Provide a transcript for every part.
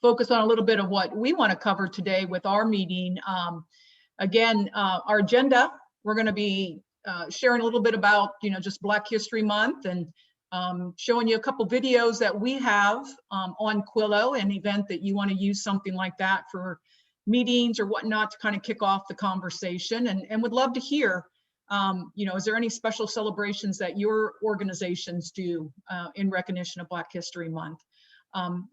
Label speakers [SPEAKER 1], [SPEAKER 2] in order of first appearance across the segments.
[SPEAKER 1] focus on a little bit of what we want to cover today with our meeting. Again, our agenda, we're going to be sharing a little bit about, just Black History Month, and showing you a couple videos that we have on Quillo, an event that you want to use something like that for meetings or whatnot to kind of kick off the conversation, and would love to hear, is there any special celebrations that your organizations do in recognition of Black History Month?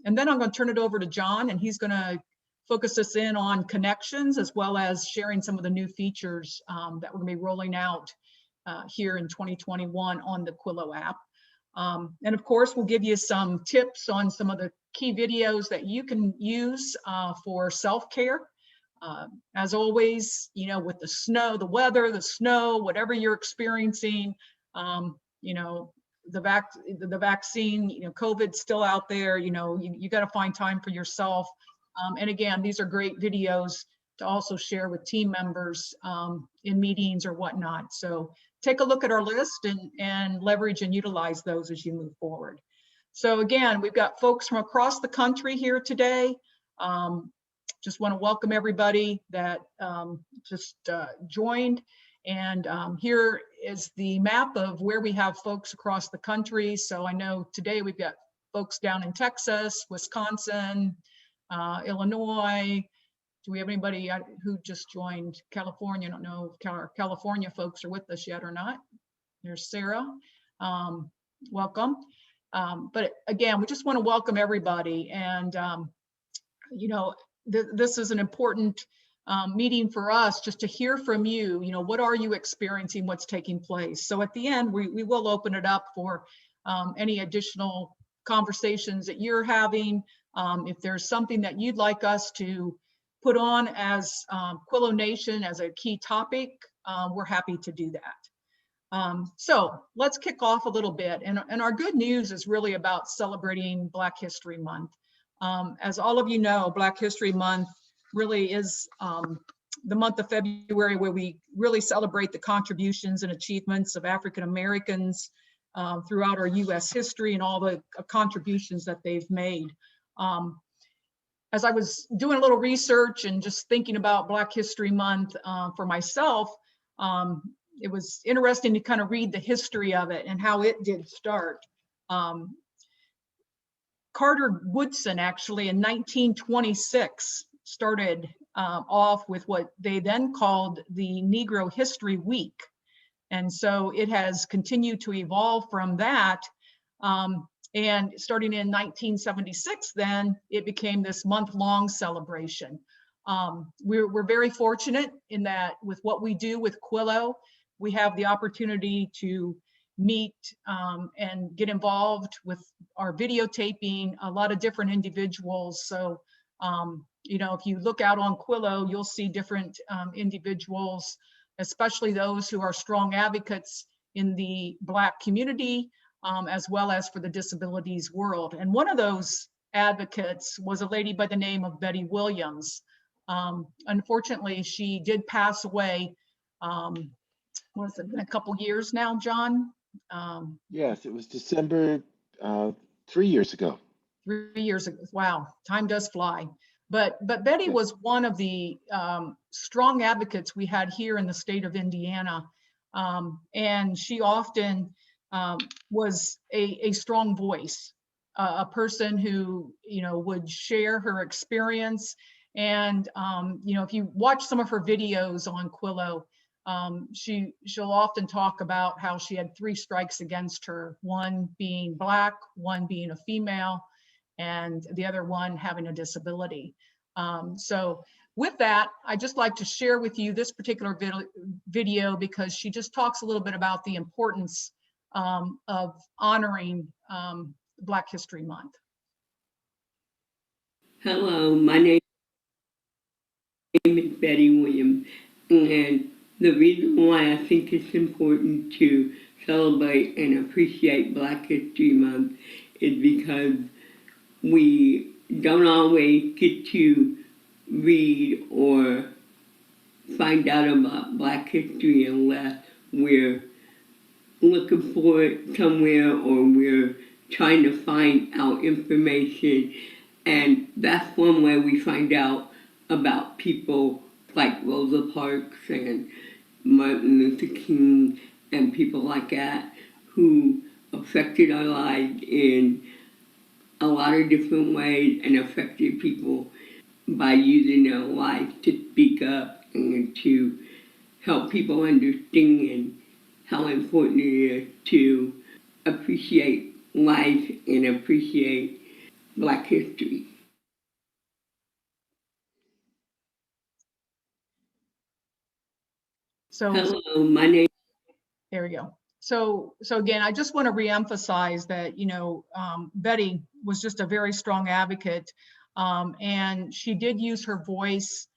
[SPEAKER 1] And then I'm going to turn it over to John, and he's going to focus us in on connections, as well as sharing some of the new features that we're going to be rolling out here in 2021 on the Quillo app. And of course, we'll give you some tips on some of the key videos that you can use for self-care. As always, with the snow, the weather, the snow, whatever you're experiencing, the vaccine, COVID's still out there, you got to find time for yourself. And again, these are great videos to also share with team members in meetings or whatnot. So take a look at our list and leverage and utilize those as you move forward. So again, we've got folks from across the country here today. Just want to welcome everybody that just joined. And here is the map of where we have folks across the country. So I know today we've got folks down in Texas, Wisconsin, Illinois. Do we have anybody who just joined California? I don't know if our California folks are with us yet or not. There's Sarah. Welcome. But again, we just want to welcome everybody. And, this is an important meeting for us, just to hear from you. What are you experiencing? What's taking place? So at the end, we will open it up for any additional conversations that you're having. If there's something that you'd like us to put on as Quillo Nation as a key topic, we're happy to do that. So let's kick off a little bit. And our good news is really about celebrating Black History Month. As all of you know, Black History Month really is the month of February where we really celebrate the contributions and achievements of African Americans throughout our US history and all the contributions that they've made. As I was doing a little research and just thinking about Black History Month for myself, it was interesting to kind of read the history of it and how it did start. Carter Woodson actually in 1926 started off with what they then called the Negro History Week. And so it has continued to evolve from that. And starting in 1976, then it became this month-long celebration. We're very fortunate in that with what we do with Quillo, we have the opportunity to meet and get involved with our videotaping a lot of different individuals. So, if you look out on Quillo, you'll see different individuals, especially those who are strong advocates in the Black community, as well as for the disabilities world. And one of those advocates was a lady by the name of Betty Williams. Unfortunately, she did pass away. What has it been, a couple years now, John?
[SPEAKER 2] Yes, it was December 3 years ago.
[SPEAKER 1] 3 years ago. Wow, time does fly. But Betty was one of the strong advocates we had here in the state of Indiana. And she often was a strong voice, a person who, would share her experience. And, if you watch some of her videos on Quillo, she'll often talk about how she had 3 strikes against her, one being Black, one being a female, and the other one having a disability. So with that, I'd just like to share with you this particular video because she just talks a little bit about the importance of honoring Black History Month.
[SPEAKER 3] Hello, my name is Betty Williams, and the reason why I think it's important to celebrate and appreciate Black History Month is because we don't always get to read or find out about Black history unless we're looking for it somewhere or we're trying to find out information. And that's one way we find out about people like Rosa Parks and Martin Luther King and people like that who affected our lives in a lot of different ways and affected people by using their life to speak up and to help people understand how important it is to appreciate life and appreciate Black history.
[SPEAKER 1] So
[SPEAKER 3] Hello, my name.
[SPEAKER 1] there we go. So again, I just want to reemphasize that, Betty was just a very strong advocate, and she did use her voice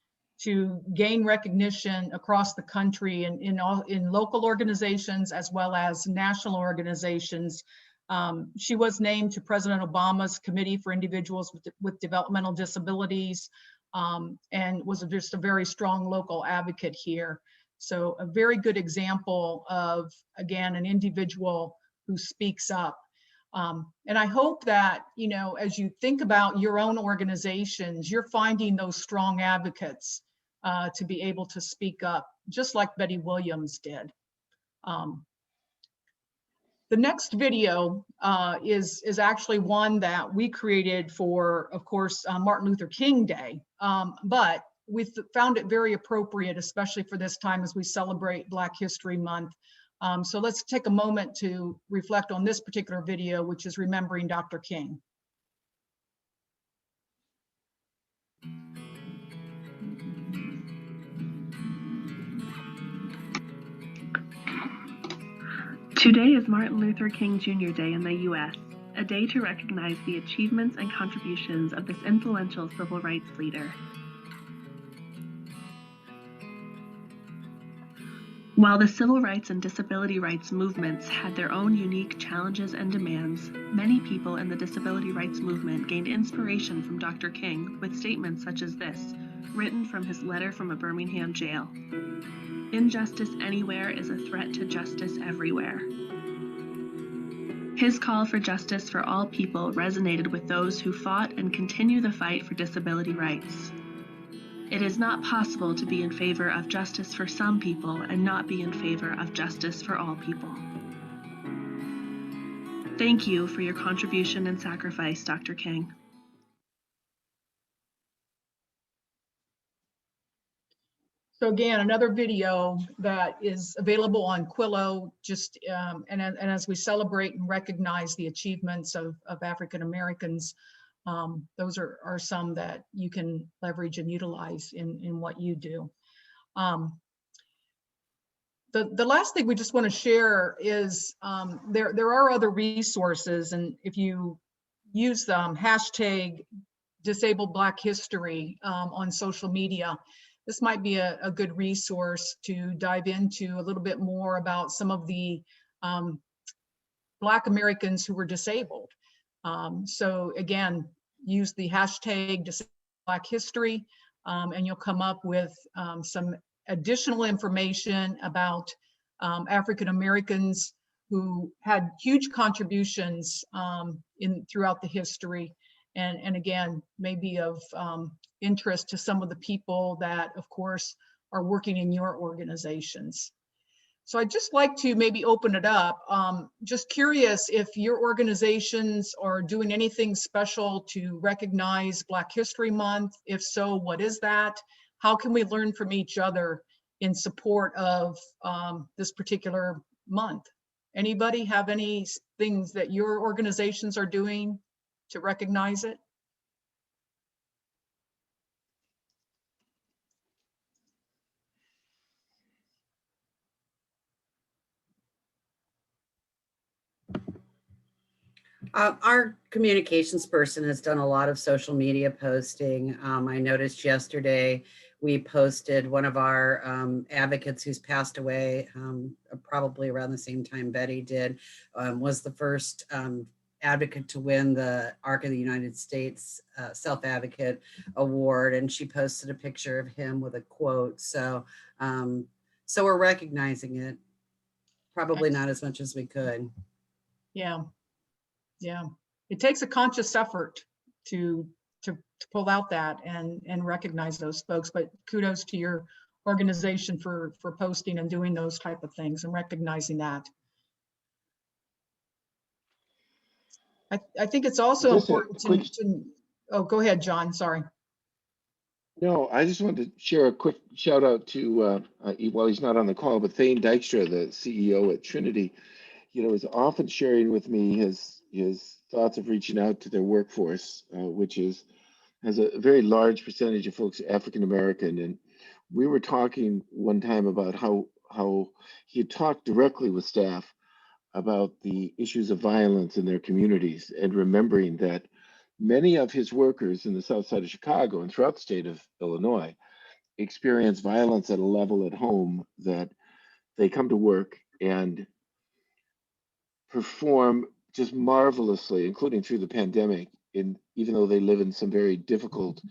[SPEAKER 1] to gain recognition across the country and in local organizations as well as national organizations. She was named to President Obama's Committee for Individuals with Developmental Disabilities, and was just a very strong local advocate here. So a very good example of, again, an individual who speaks up. And I hope that, as you think about your own organizations, you're finding those strong advocates to be able to speak up, just like Betty Williams did. The next video is actually one that we created for, of course, Martin Luther King Day, but we found it very appropriate, especially for this time as we celebrate Black History Month. So let's take a moment to reflect on this particular video, which is Remembering Dr. King.
[SPEAKER 4] Today is Martin Luther King Jr. Day in the U.S., a day to recognize the achievements and contributions of this influential civil rights leader. While the civil rights and disability rights movements had their own unique challenges and demands, many people in the disability rights movement gained inspiration from Dr. King with statements such as this, written from his letter from a Birmingham jail. Injustice anywhere is a threat to justice everywhere. His call for justice for all people resonated with those who fought and continue the fight for disability rights. It is not possible to be in favor of justice for some people and not be in favor of justice for all people. Thank you for your contribution and sacrifice, Dr. King.
[SPEAKER 1] So again, another video that is available on Quillo, just and as we celebrate and recognize the achievements of African Americans, those are some that you can leverage and utilize in what you do. The last thing we just want to share is there are other resources, and if you use the hashtag Disabled Black History on social media, this might be a good resource to dive into a little bit more about some of the Black Americans who were disabled. So again, use the hashtag Disabled Black History, and you'll come up with some additional information about African Americans who had huge contributions throughout the history, and again, maybe of interest to some of the people that, of course, are working in your organizations. So I'd just like to maybe open it up. Just curious if your organizations are doing anything special to recognize Black History Month. If so, what is that? How can we learn from each other in support of this particular month? Anybody have any things that your organizations are doing to recognize it?
[SPEAKER 5] Our communications person has done a lot of social media posting. I noticed yesterday we posted one of our advocates who's passed away, probably around the same time Betty did, was the first advocate to win the ARC of the United States Self-Advocate Award, and she posted a picture of him with a quote. So we're recognizing it, probably not as much as we could.
[SPEAKER 1] Yeah. Yeah, it takes a conscious effort to pull out that and recognize those folks. But kudos to your organization for posting and doing those type of things and recognizing that. I think it's also
[SPEAKER 2] Just a
[SPEAKER 1] important
[SPEAKER 2] quick,
[SPEAKER 1] oh, go ahead, John, sorry.
[SPEAKER 2] no, I just wanted to share a quick shout out to, while he's not on the call, but Thane Dykstra, the CEO at Trinity, is often sharing with me his thoughts of reaching out to their workforce, which has a very large percentage of folks African American. And we were talking one time about how he had talked directly with staff about the issues of violence in their communities, and remembering that many of his workers in the south side of Chicago and throughout the state of Illinois experience violence at a level at home that they come to work and perform just marvelously, including through the pandemic, even though they live in some very difficult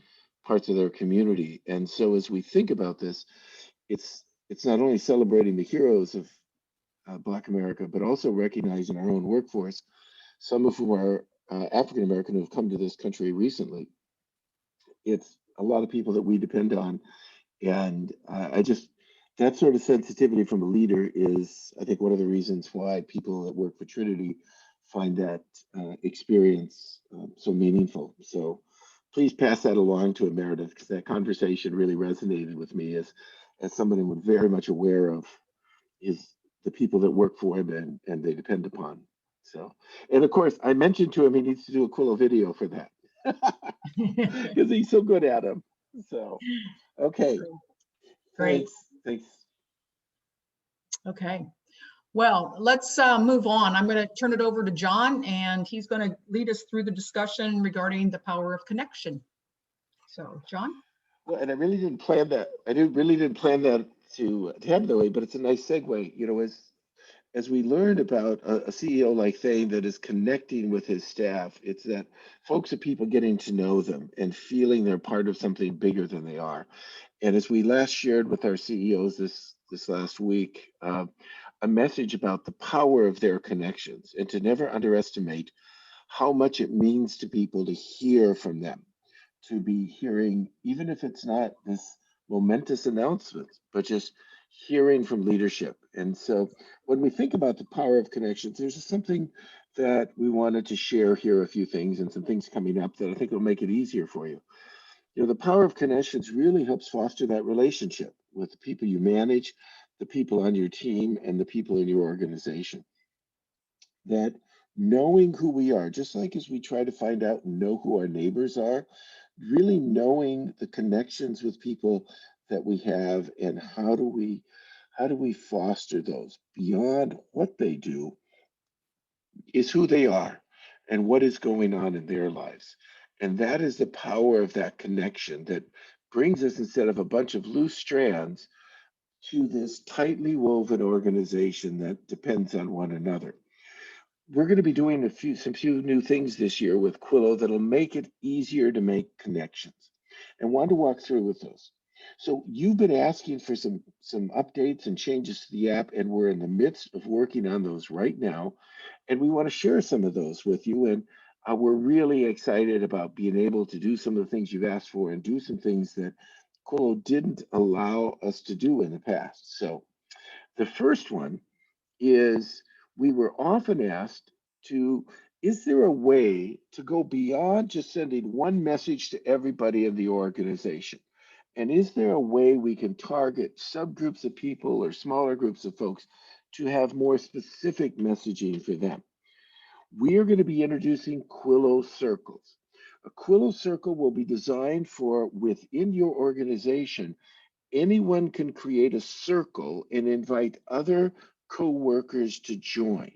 [SPEAKER 2] parts of their community. And so as we think about this, it's not only celebrating the heroes of Black America, but also recognizing our own workforce, some of whom are African American who have come to this country recently. It's a lot of people that we depend on. And that sort of sensitivity from a leader is, I think, one of the reasons why people that work for Trinity find that experience so meaningful. So please pass that along to Meredith, because that conversation really resonated with me as somebody who's very much aware of the people that work for him and they depend upon. So, and of course, I mentioned to him he needs to do a Quillo video for that because he's so good at them. So, okay.
[SPEAKER 1] Great.
[SPEAKER 2] Thanks.
[SPEAKER 1] Okay. Well, let's move on. I'm going to turn it over to John, and he's going to lead us through the discussion regarding the power of connection. So, John?
[SPEAKER 2] Well, and I really didn't plan that. Really didn't plan that to happen that way, but it's a nice segue. As we learned about a CEO like Thane that is connecting with his staff, it's that folks are people getting to know them and feeling they're part of something bigger than they are. And as we last shared with our CEOs this last week, a message about the power of their connections and to never underestimate how much it means to people to hear from them, to be hearing, even if it's not this momentous announcement, but just hearing from leadership. And so when we think about the power of connections, there's just something that we wanted to share here, a few things and some things coming up that I think will make it easier for you. The power of connections really helps foster that relationship with the people you manage, the people on your team, and the people in your organization. That knowing who we are, just like as we try to find out and know who our neighbors are, really knowing the connections with people that we have and how do we foster those beyond what they do is who they are and what is going on in their lives. And that is the power of that connection that brings us, instead of a bunch of loose strands, to this tightly woven organization that depends on one another. We're going to be doing some few new things this year with Quillo that'll make it easier to make connections, and want to walk through with those. So you've been asking for some updates and changes to the app, and we're in the midst of working on those right now. And we want to share some of those with you. And we're really excited about being able to do some of the things you've asked for and do some things that Quillo didn't allow us to do in the past. So the first one is, we were often asked is there a way to go beyond just sending one message to everybody in the organization? And is there a way we can target subgroups of people or smaller groups of folks to have more specific messaging for them? We are going to be introducing Quillow Circles. A Quillow Circle will be designed for within your organization. Anyone can create a circle and invite other co-workers to join.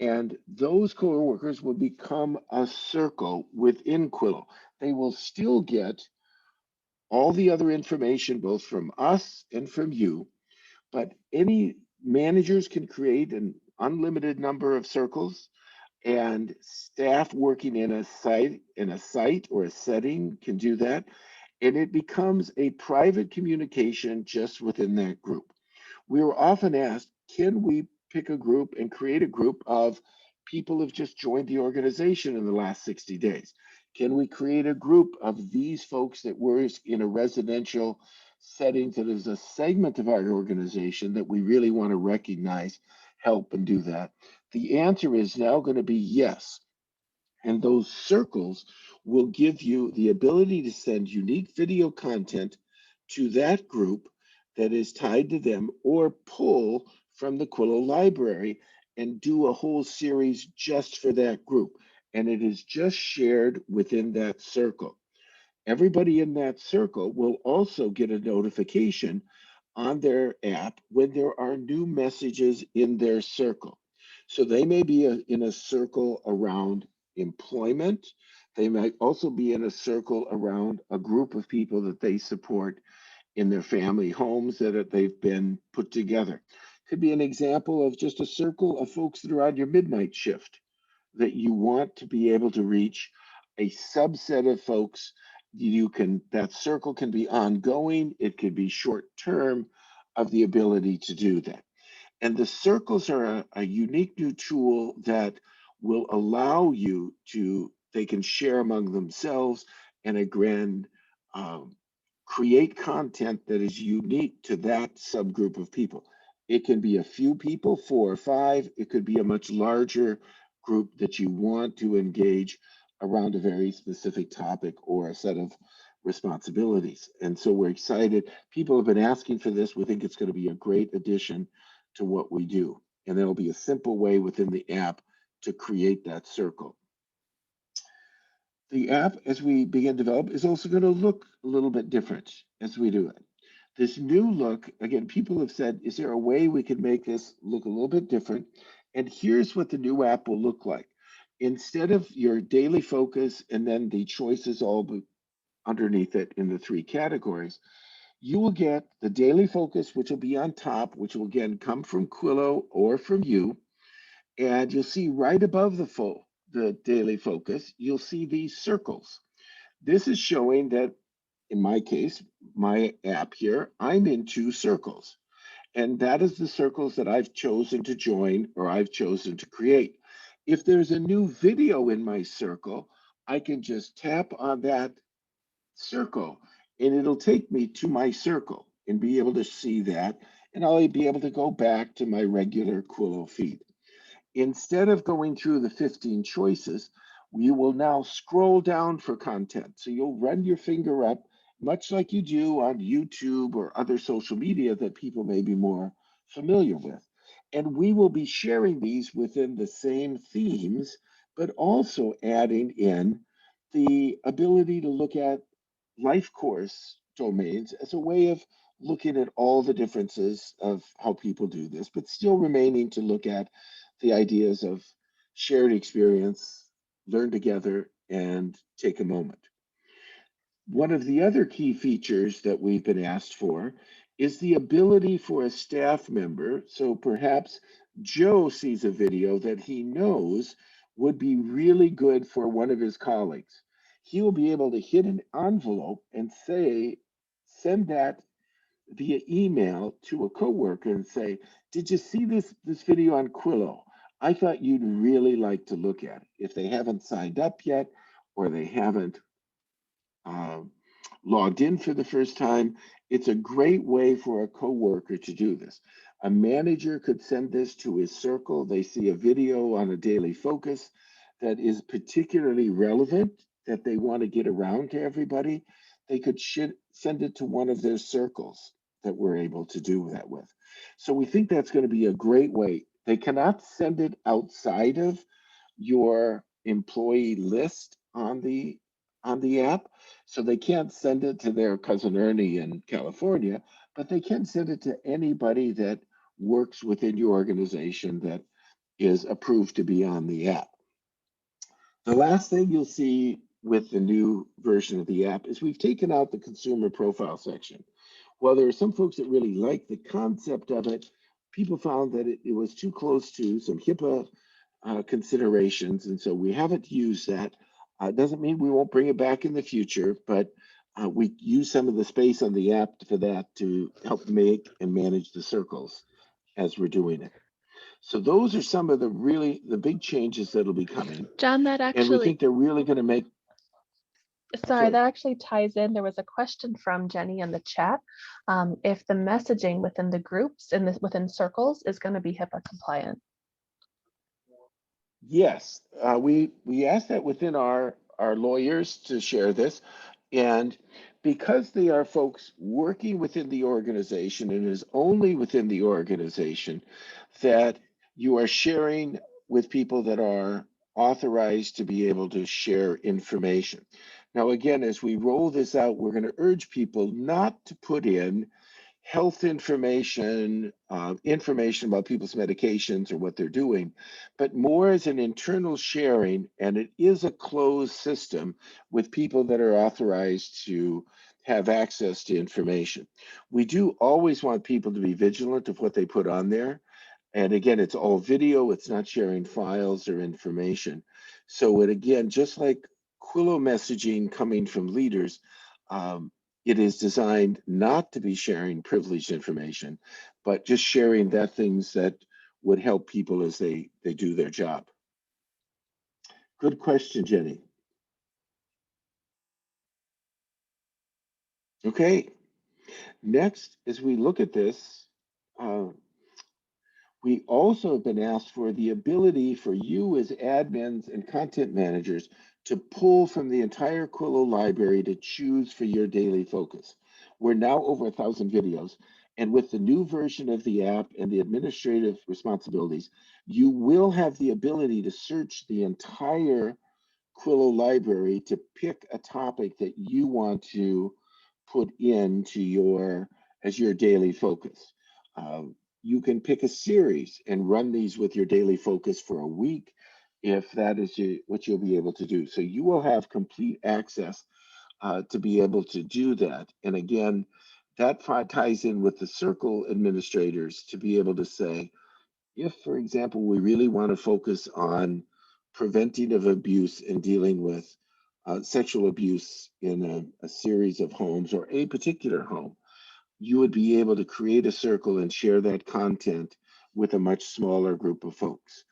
[SPEAKER 2] And those co-workers will become a circle within Quillow. They will still get all the other information, both from us and from you, but any managers can create an unlimited number of circles, and staff working in a site or a setting can do that. And it becomes a private communication just within that group. We were often asked, can we pick a group and create a group of people who've just joined the organization in the last 60 days? Can we create a group of these folks that work in a residential setting that is a segment of our organization that we really want to recognize, help, and do that? The answer is now going to be yes. And those circles will give you the ability to send unique video content to that group that is tied to them, or pull from the Quillow library and do a whole series just for that group. And it is just shared within that circle. Everybody in that circle will also get a notification on their app when there are new messages in their circle. So they may be in a circle around employment. They might also be in a circle around a group of people that they support in their family homes that they've been put together. Could be an example of just a circle of folks that are on your midnight shift that you want to be able to reach a subset of folks. That circle can be ongoing, it could be short term, of the ability to do that. And the circles are a unique new tool that will allow you they can share among themselves and um, create content that is unique to that subgroup of people. It can be a few people, 4 or 5. It could be a much larger group that you want to engage around a very specific topic or a set of responsibilities. And so we're excited. People have been asking for this. We think it's going to be a great addition to what we do. And there'll be a simple way within the app to create that circle. The app, as we begin to develop, is also going to look a little bit different as we do it. This new look, again, people have said, is there a way we could make this look a little bit different? And here's what the new app will look like. Instead of your daily focus and then the choices all underneath it in the 3 categories, you will get the daily focus, which will be on top, which will again come from Quillo or from you. And you'll see right above the daily focus, you'll see these circles. This is showing that, in my case, my app here, I'm in 2 circles. And that is the circles that I've chosen to join or I've chosen to create. If there's a new video in my circle, I can just tap on that circle and it'll take me to my circle and be able to see that. And I'll be able to go back to my regular Quillo feed. Instead of going through the 15 choices, you will now scroll down for content. So you'll run your finger up, much like you do on YouTube or other social media that people may be more familiar with. And we will be sharing these within the same themes, but also adding in the ability to look at life course domains as a way of looking at all the differences of how people do this, but still remaining to look at the ideas of shared experience, learn together, and take a moment. One of the other key features that we've been asked for is the ability for a staff member. So perhaps Joe sees a video that he knows would be really good for one of his colleagues. He will be able to hit an envelope and send that via email to a coworker and say, did you see this video on Quillo? I thought you'd really like to look at it. If they haven't signed up yet or they haven't logged in for the first time, it's a great way for a coworker to do this. A manager could send this to his circle. They see a video on a daily focus that is particularly relevant that they want to get around to everybody. They could send it to one of their circles that we're able to do that with. So we think that's going to be a great way. They cannot send it outside of your employee list on the app. So they can't send it to their cousin Ernie in California, but they can send it to anybody that works within your organization that is approved to be on the app. The last thing you'll see with the new version of the app is we've taken out the consumer profile section. While there are some folks that really like the concept of it, people found that it was too close to some HIPAA considerations, and so we haven't used that. Doesn't mean we won't bring it back in the future, but we use some of the space on the app for that to help make and manage the circles as we're doing it. So those are some of the big changes that'll be coming.
[SPEAKER 4] John, that
[SPEAKER 2] And we
[SPEAKER 4] actually
[SPEAKER 2] think they're really going to make.
[SPEAKER 4] Sorry,
[SPEAKER 2] Okay.
[SPEAKER 4] that actually ties in. There was a question from Jenny in the chat. If the messaging within the groups within circles is going to be HIPAA compliant.
[SPEAKER 2] Yes, we asked that within our lawyers to share this, and because they are folks working within the organization, and it is only within the organization that you are sharing with people that are authorized to be able to share information. Now, again, as we roll this out, we're going to urge people not to put in health information, information about people's medications or what they're doing, but more as an internal sharing, and it is a closed system with people that are authorized to have access to information. We do always want people to be vigilant of what they put on there. And again, it's all video, it's not sharing files or information. So it again, just like Quillo messaging coming from leaders, um, it is designed not to be sharing privileged information, but just sharing that things that would help people as they do their job. Good question, Jenny. Okay, next, as we look at this, uh, we also have been asked for the ability for you as admins and content managers to pull from the entire Quillo library to choose for your daily focus. We're now over 1,000 videos, and with the new version of the app and the administrative responsibilities, you will have the ability to search the entire Quillo library to pick a topic that you want to put into as your daily focus. You can pick a series and run these with your daily focus for a week if that is what you'll be able to do. So you will have complete access to be able to do that. And again, that ties in with the circle administrators to be able to say, if, for example, we really want to focus on preventing of abuse and dealing with sexual abuse in a series of homes or a particular home, you would be able to create a circle and share that content with a much smaller group of folks.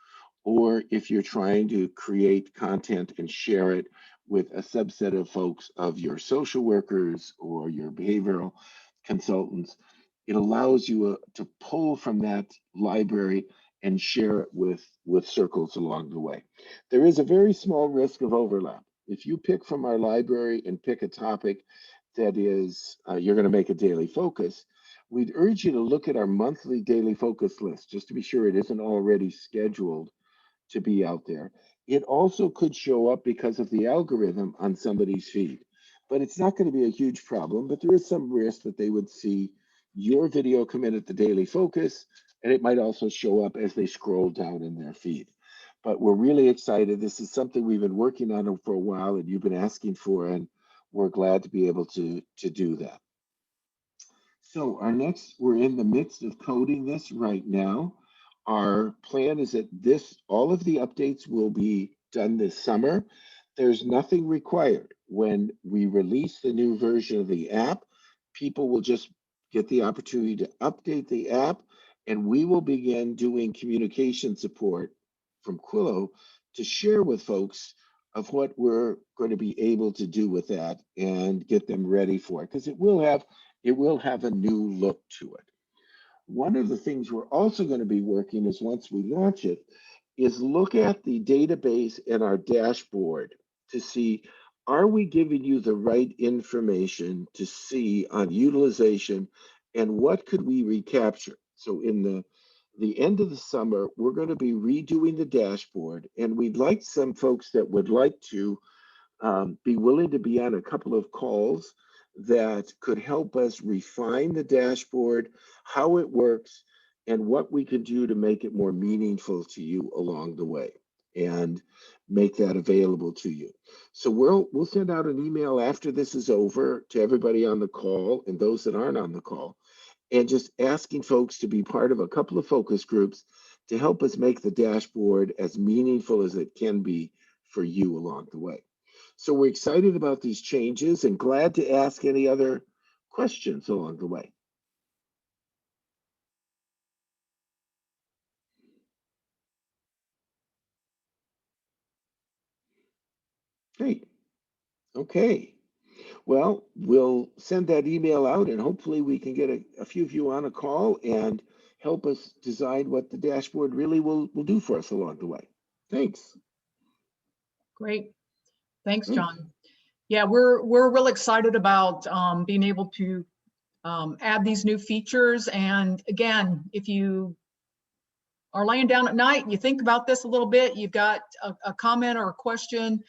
[SPEAKER 2] Or if you're trying to create content and share it with a subset of folks of your social workers or your behavioral consultants, it allows you to pull from that library and share it with circles along the way. There is a very small risk of overlap. If you pick from our library and pick a topic that is you're going to make a daily focus, we'd urge you to look at our monthly daily focus list just to be sure it isn't already scheduled to be out there. It also could show up because of the algorithm on somebody's feed, but it's not going to be a huge problem. But there is some risk that they would see your video come in at the daily focus, and it might also show up as they scroll down in their feed. But we're really excited. This is something we've been working on for a while, and you've been asking for, and we're glad to be able to do that. So we're in the midst of coding this right now. Our plan is that all of the updates will be done this summer. There's nothing required. When we release the new version of the app, people will just get the opportunity to update the app, and we will begin doing communication support from Quillo to share with folks of what we're going to be able to do with that and get them ready for it, because it will have a new look to it. One of the things we're also going to be working is once we launch it, is look at the database and our dashboard to see, are we giving you the right information to see on utilization and what could we recapture? So in the end of the summer, we're going to be redoing the dashboard, and we'd like some folks that would like to be willing to be on a couple of calls that could help us refine the dashboard, how it works, and what we can do to make it more meaningful to you along the way and make that available to you. So we'll send out an email after this is over to everybody on the call and those that aren't on the call, and just asking folks to be part of a couple of focus groups to help us make the dashboard as meaningful as it can be for you along the way. So we're excited about these changes and glad to ask any other questions along the way. Great. Okay. Well, we'll send that email out and hopefully we can get a few of you on a call and help us decide what the dashboard really will do for us along the way. Thanks.
[SPEAKER 1] Great. Thanks,
[SPEAKER 2] Great.
[SPEAKER 1] John. Yeah, we're real excited about being able to add these new features. And again, if you are laying down at night, you think about this a little bit, you've got a comment or a question,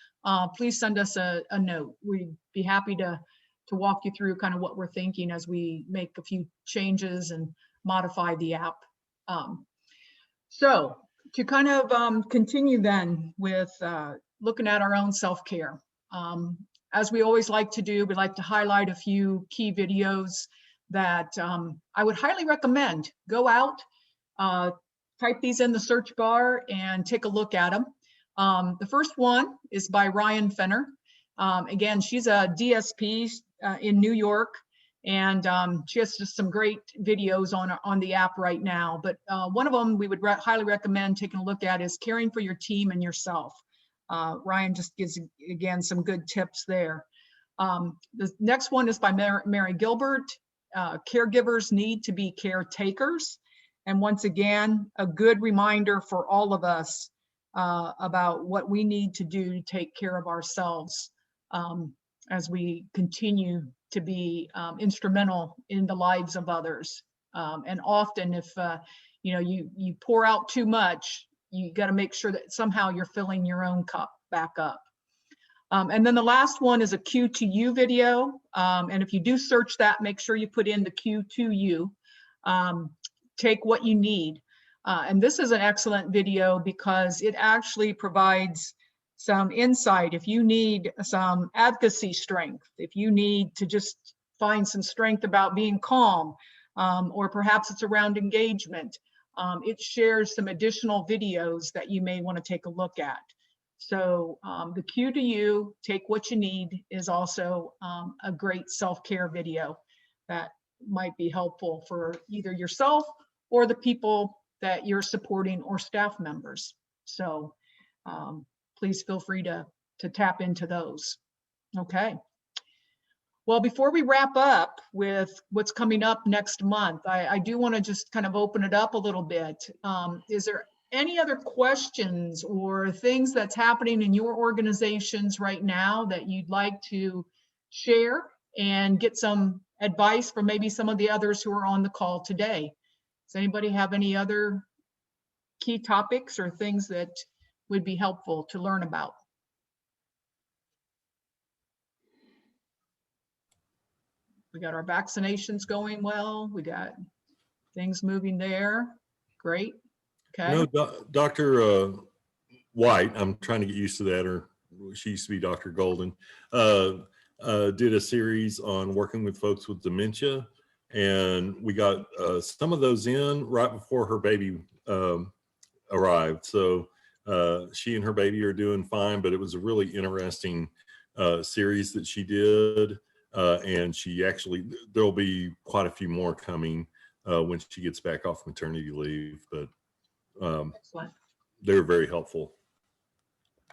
[SPEAKER 1] please send us a note. We'd be happy to walk you through kind of what we're thinking as we make a few changes and modify the app. So to kind of continue then with looking at our own self-care. As we always like to do, we like to highlight a few key videos that I would highly recommend. Go out, type these in the search bar and take a look at them. The first one is by Ryan Fenner. Again, she's a DSP in New York, and she has just some great videos on the app right now. But one of them we would highly recommend taking a look at is Caring for Your Team and Yourself. Ryan just gives, again, some good tips there. The next one is by Mary Gilbert. Caregivers need to be caretakers. And once again, a good reminder for all of us about what we need to do to take care of ourselves as we continue to be instrumental in the lives of others. And often if you pour out too much, you got to make sure that somehow you're filling your own cup back up. And then the last one is a Q to You video. And if you do search that, make sure you put in the Q to You. Take what you need. And this is an excellent video because it actually provides some insight. If you need some advocacy strength, if you need to just find some strength about being calm, or perhaps it's around engagement, it shares some additional videos that you may want to take a look at. So the Q to You, Take What You Need is also a great self-care video that might be helpful for either yourself or the people that you're supporting or staff members. So please feel free to tap into those. Okay. Well, before we wrap up with what's coming up next month, I do want to just kind of open it up a little bit. Is there any other questions or things that's happening in your organizations right now that you'd like to share and get some advice from maybe some of the others who are on the call today? Does anybody have any other key topics or things that would be helpful to learn about? We got our vaccinations going well. We got things moving there. Great. Okay.
[SPEAKER 6] You know, Dr. White, I'm trying to get used to that, or she used to be Dr. Golden, did a series on working with folks with dementia. And we got some of those in right before her baby arrived. So she and her baby are doing fine, but it was a really interesting series that she did. And she actually, there'll be quite a few more coming when she gets back off maternity leave, but they're very helpful.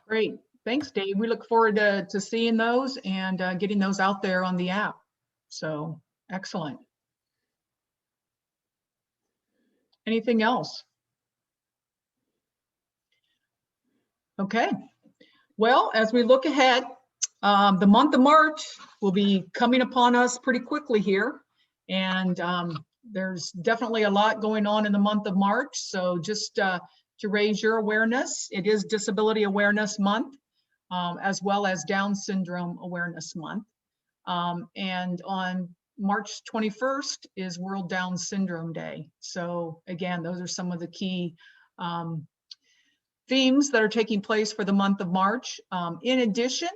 [SPEAKER 1] Great. Thanks, Dave. We look forward to seeing those and getting those out there on the app. So excellent. Anything else? Okay. Well, as we look ahead, the month of March will be coming upon us pretty quickly here. And there's definitely a lot going on in the month of March. So just to raise your awareness, it is Disability Awareness Month, as well as Down Syndrome Awareness Month. And on March 21st is World Down Syndrome Day. So again, those are some of the key themes that are taking place for the month of March. In addition,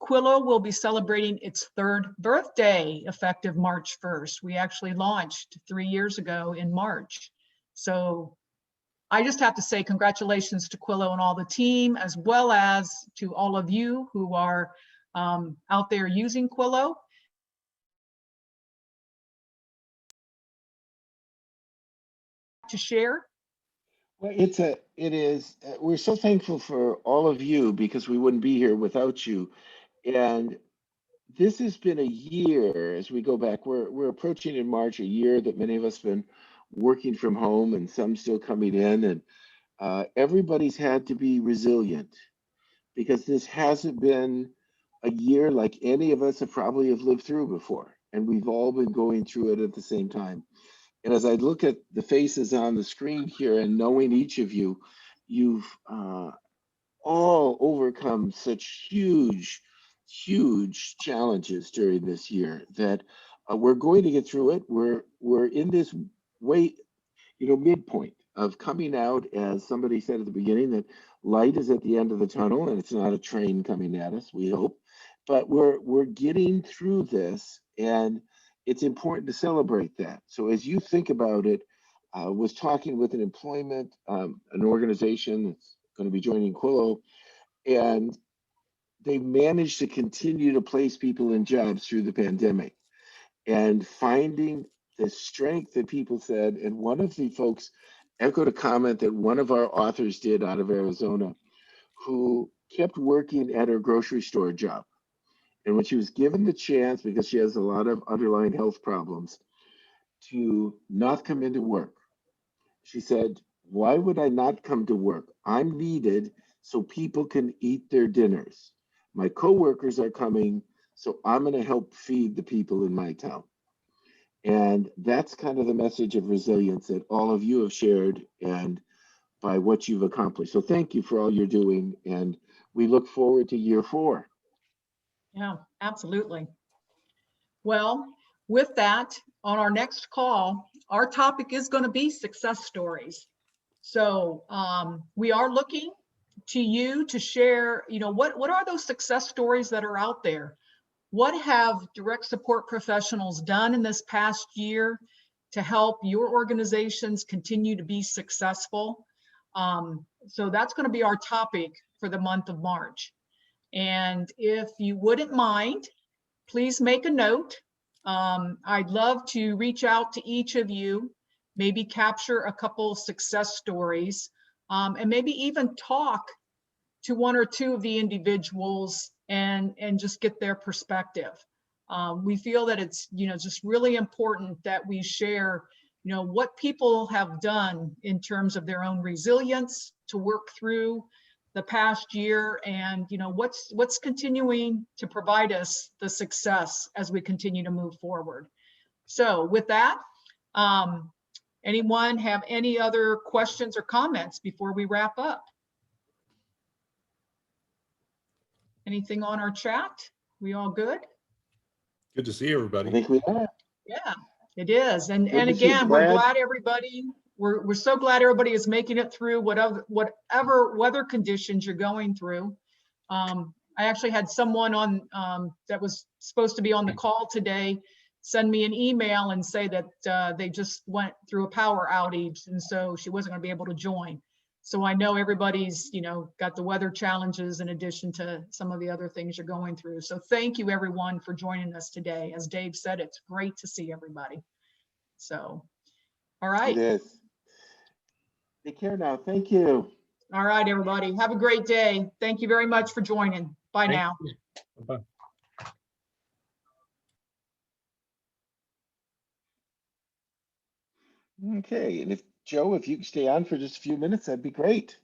[SPEAKER 1] Quillo will be celebrating its 3rd birthday effective March 1st. We actually launched 3 years ago in March. So I just have to say congratulations to Quillo and all the team, as well as to all of you who are out there using Quillo. To share?
[SPEAKER 2] Well, we're so thankful for all of you because we wouldn't be here without you. And this has been a year as we go back. We're approaching in March a year that many of us have been working from home and some still coming in, and everybody's had to be resilient because this hasn't been a year like any of us have probably have lived through before, and we've all been going through it at the same time. And as I look at the faces on the screen here and knowing each of you, you've all overcome such huge challenges during this year that we're going to get through it. We're in this way, midpoint of coming out, as somebody said at the beginning, that light is at the end of the tunnel and it's not a train coming at us, we hope. But we're getting through this, and it's important to celebrate that. So as you think about it, was talking with an an organization that's going to be joining Quillo, and they managed to continue to place people in jobs through the pandemic and finding the strength that people said. And one of the folks echoed a comment that one of our authors did out of Arizona, who kept working at her grocery store job. And when she was given the chance, because she has a lot of underlying health problems, to not come into work, she said, "Why would I not come to work? I'm needed so people can eat their dinners. My coworkers are coming, so I'm going to help feed the people in my town." And that's kind of the message of resilience that all of you have shared and by what you've accomplished. So thank you for all you're doing. And we look forward to year 4.
[SPEAKER 1] Yeah, absolutely. Well, with that, on our next call, our topic is going to be success stories. So we are looking to you to share, what are those success stories that are out there? What have direct support professionals done in this past year to help your organizations continue to be successful? So that's going to be our topic for the month of March. And if you wouldn't mind, please make a note. I'd love to reach out to each of you, maybe capture a couple success stories, and maybe even talk to one or two of the individuals and just get their perspective. We feel that it's just really important that we share what people have done in terms of their own resilience to work through the past year, and what's continuing to provide us the success as we continue to move forward. So with that, anyone have any other questions or comments before we wrap up? Anything on our chat? We all good?
[SPEAKER 6] Good to see
[SPEAKER 2] I
[SPEAKER 6] everybody.
[SPEAKER 2] think we are.
[SPEAKER 1] Yeah, it is. And
[SPEAKER 2] Good to see you,
[SPEAKER 1] again, we're
[SPEAKER 2] Brad.
[SPEAKER 1] glad everybody, we're so glad everybody is making it through whatever weather conditions you're going through. I actually had someone on that was supposed to be on the call today send me an email and say that they just went through a power outage, and so she wasn't going to be able to join. So I know everybody's, got the weather challenges in addition to some of the other things you're going through. So thank you everyone for joining us today. As Dave said, it's great to see everybody. So, all right.
[SPEAKER 2] It is. Take care now. Thank you.
[SPEAKER 1] All right, everybody. Have a great day. Thank you very much for joining. Bye now.
[SPEAKER 6] Bye.
[SPEAKER 2] Okay. And if Joe, if you could stay on for just a few minutes, that'd be great.